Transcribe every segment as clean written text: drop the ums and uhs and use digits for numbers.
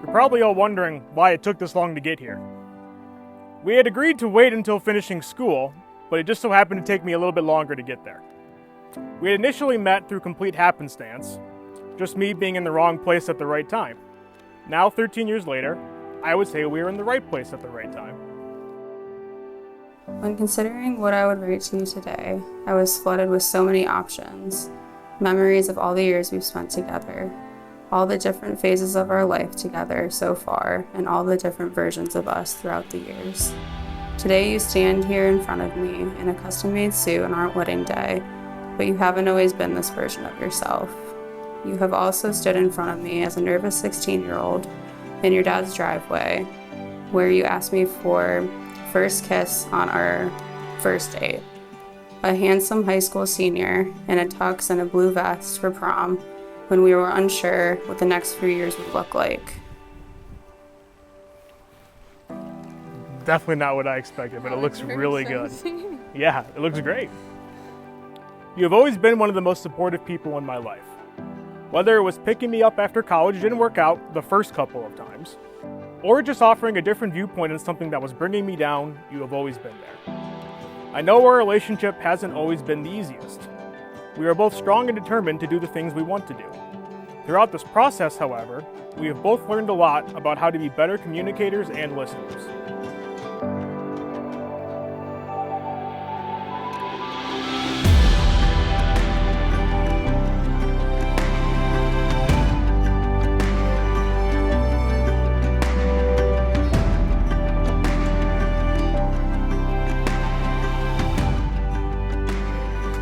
You're probably all wondering why it took this long to get here. We had agreed to wait until finishing school, but it just so happened to take me a little bit longer to get there. We had initially met through complete happenstance, just me being in the wrong place at the right time. Now, 13 years later, I would say we were in the right place at the right time. When considering what I would write to you today, I was flooded with so many options, memories of all the years we've spent together, all the different phases of our life together so far, and all the different versions of us throughout the years. Today you stand here in front of me in a custom-made suit on our wedding day, but you haven't always been this version of yourself. You have also stood in front of me as a nervous 16-year-old in your dad's driveway, where you asked me for first kiss on our first date. A handsome high school senior in a tux and a blue vest for prom when we were unsure what the next few years would look like. Definitely not what I expected, but it looks really good. Yeah, it looks great. You have always been one of the most supportive people in my life. Whether it was picking me up after college didn't work out the first couple of times, or just offering a different viewpoint on something that was bringing me down, you have always been there. I know our relationship hasn't always been the easiest. We are both strong and determined to do the things we want to do. Throughout this process, however, we have both learned a lot about how to be better communicators and listeners.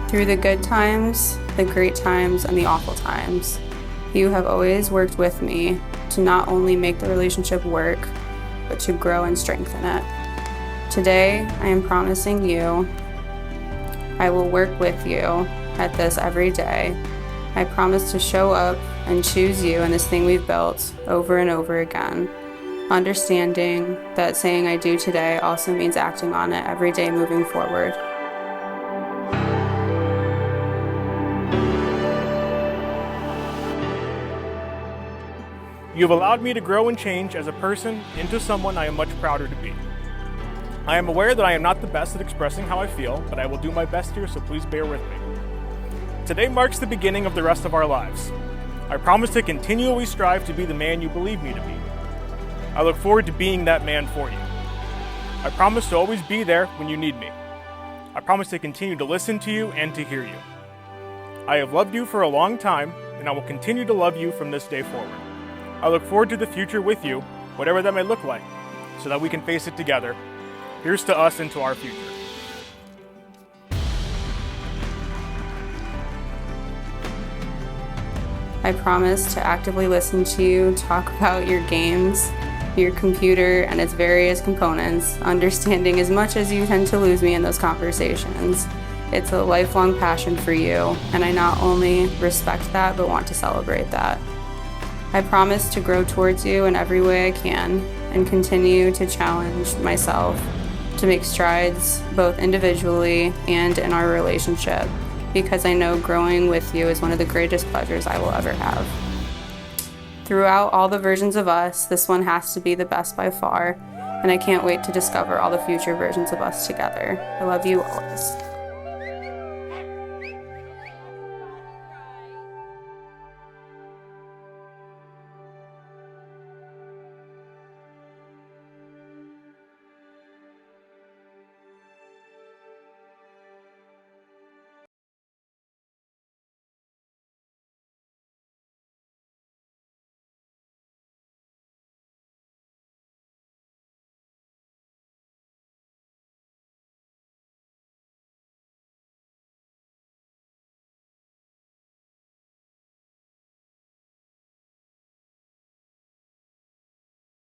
Through the good times, the great times, and the awful times, you have always worked with me to not only make the relationship work, but to grow and strengthen it. Today, I am promising you I will work with you at this every day. I promise to show up and choose you in this thing we've built over and over again, understanding that saying I do today also means acting on it every day moving forward. You have allowed me to grow and change as a person into someone I am much prouder to be. I am aware that I am not the best at expressing how I feel, but I will do my best here, so please bear with me. Today marks the beginning of the rest of our lives. I promise to continually strive to be the man you believe me to be. I look forward to being that man for you. I promise to always be there when you need me. I promise to continue to listen to you and to hear you. I have loved you for a long time, and I will continue to love you from this day forward. I look forward to the future with you, whatever that may look like, so that we can face it together. Here's to us and to our future. I promise to actively listen to you talk about your games, your computer, and its various components, understanding as much as you tend to lose me in those conversations. It's a lifelong passion for you, and I not only respect that, but want to celebrate that. I promise to grow towards you in every way I can and continue to challenge myself to make strides both individually and in our relationship, because I know growing with you is one of the greatest pleasures I will ever have. Throughout all the versions of us, this one has to be the best by far, and I can't wait to discover all the future versions of us together. I love you always.